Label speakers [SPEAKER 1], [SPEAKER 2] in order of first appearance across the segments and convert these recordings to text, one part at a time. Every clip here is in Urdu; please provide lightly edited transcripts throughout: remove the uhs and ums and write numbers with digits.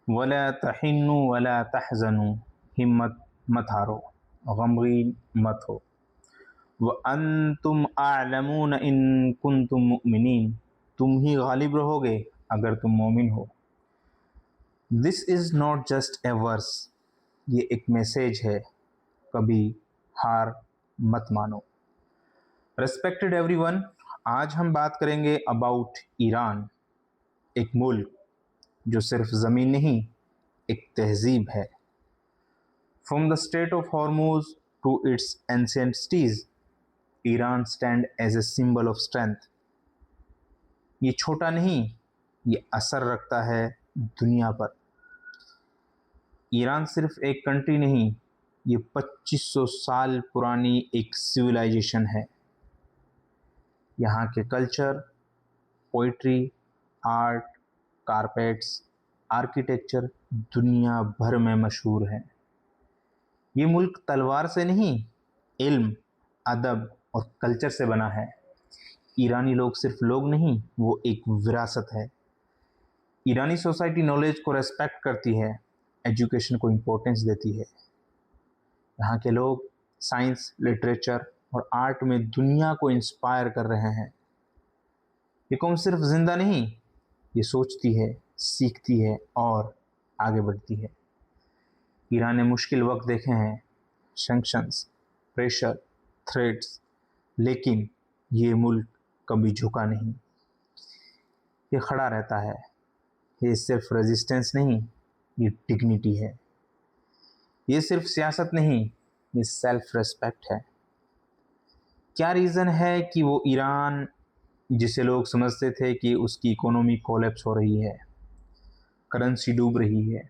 [SPEAKER 1] ولا تحنوا ولا تحزنوا، ہمت مت ہارو، غمگین مت ہو، وانتم اعلمون ان کنتم مؤمنین، تم ہی غالب رہو گے اگر تم مومن ہو۔ دس از ناٹ جسٹ اے ورس، یہ ایک میسیج ہے، کبھی ہار مت مانو۔ ریسپیکٹڈ ایوری ون، آج ہم بات کریں گے اباؤٹ ایران، ایک ملک جو صرف زمین نہیں، ایک تہذیب ہے۔ From the state of Hormuz to its ancient cities, Iran stand as a symbol of strength. یہ چھوٹا نہیں، یہ اثر رکھتا ہے دنیا پر۔ ایران صرف ایک کنٹری نہیں، یہ 2500 سال پرانی ایک سویلائزیشن ہے۔ یہاں کے culture, poetry, art, carpets, architecture دنیا بھر میں مشہور ہیں۔ یہ ملک تلوار سے نہیں، علم، ادب اور کلچر سے بنا ہے۔ ایرانی لوگ صرف لوگ نہیں، وہ ایک وراثت ہے۔ ایرانی سوسائٹی نالج کو ریسپیکٹ کرتی ہے، ایجوکیشن کو امپورٹنس دیتی ہے۔ یہاں کے لوگ سائنس، لٹریچر اور آرٹ میں دنیا کو انسپائر کر رہے ہیں۔ یہ قوم صرف زندہ نہیں، یہ سوچتی ہے، سیکھتی ہے اور آگے بڑھتی ہے۔ ایران نے مشکل وقت دیکھے ہیں، سینکشنز، پریشر، تھریٹس، لیکن یہ ملک کبھی جھکا نہیں۔ یہ کھڑا رہتا ہے۔ یہ صرف ریزسٹنس نہیں، یہ ڈگنیٹی ہے۔ یہ صرف سیاست نہیں، یہ سیلف ریسپیکٹ ہے۔ کیا ریزن ہے کہ وہ ایران، جسے لوگ سمجھتے تھے کہ اس کی اکانومی کولیپس ہو رہی ہے، کرنسی ڈوب رہی ہے،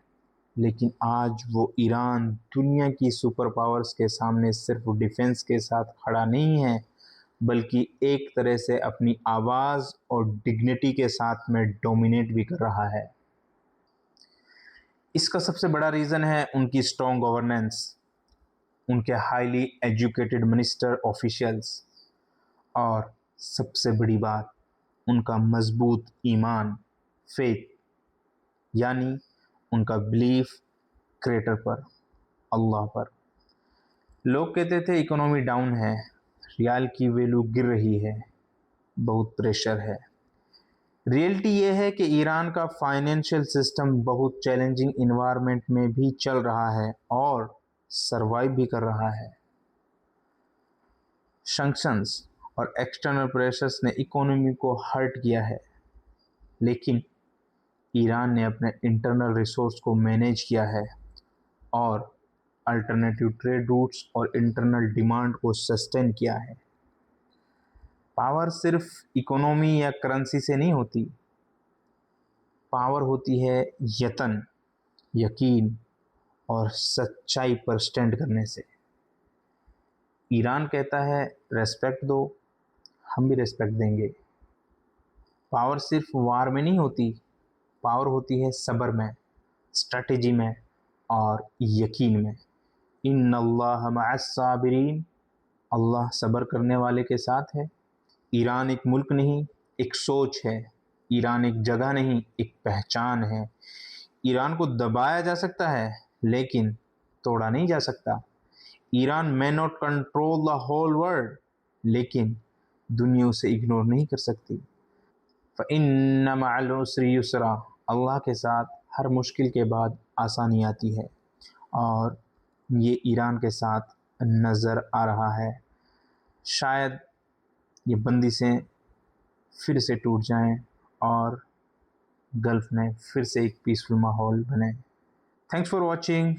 [SPEAKER 1] لیکن آج وہ ایران دنیا کی سپر پاورز کے سامنے صرف ڈیفنس کے ساتھ کھڑا نہیں ہے، بلکہ ایک طرح سے اپنی آواز اور ڈگنیٹی کے ساتھ میں ڈومینیٹ بھی کر رہا ہے۔ اس کا سب سے بڑا ریزن ہے ان کی اسٹرانگ گورننس، ان کے ہائیلی ایجوکیٹڈ منسٹر آفیشیلز، اور سب سے بڑی بات ان کا مضبوط ایمان، فیتھ، یعنی ان کا بلیف کریٹر پر، اللہ پر۔ لوگ کہتے تھے اکانومی ڈاؤن ہے، ریال کی ویلیو گر رہی ہے، بہت پریشر ہے۔ ریئلٹی یہ ہے کہ ایران کا فائنینشیل سسٹم بہت چیلنجنگ انوائرمنٹ میں بھی چل رہا ہے اور سروائیو بھی کر رہا ہے۔ سینکشنز اور ایکسٹرنل پریشرز نے اکانومی کو ہرٹ کیا ہے، لیکن ایران نے اپنے انٹرنل ریسورس کو مینیج کیا ہے اور الٹرنیٹیو ٹریڈ روٹس اور انٹرنل ڈیمانڈ کو سسٹین کیا ہے۔ پاور صرف اکانومی یا کرنسی سے نہیں ہوتی، پاور ہوتی ہے یقین اور سچائی پر سٹینڈ کرنے سے۔ ایران کہتا ہے ریسپیکٹ دو، ہم بھی ریسپیکٹ دیں گے۔ پاور صرف وار میں نہیں ہوتی، پاور ہوتی ہے صبر میں، اسٹریٹجی میں اور یقین میں۔ ان اللہ مع الصابرین، اللہ صبر کرنے والے کے ساتھ ہے۔ ایران ایک ملک نہیں، ایک سوچ ہے۔ ایران ایک جگہ نہیں، ایک پہچان ہے۔ ایران کو دبایا جا سکتا ہے، لیکن توڑا نہیں جا سکتا۔ Iran may not control the whole world، لیکن دنیا اسے اگنور نہیں کر سکتی۔ فَإِنَّ مَعَ الْعُسْرِ يُسْرًا، اللہ کے ساتھ ہر مشکل کے بعد آسانی آتی ہے، اور یہ ایران کے ساتھ نظر آ رہا ہے۔ شاید یہ بندشیں پھر سے ٹوٹ جائیں اور گلف میں پھر سے ایک پیسفل ماحول بنے۔ Thanks for watching.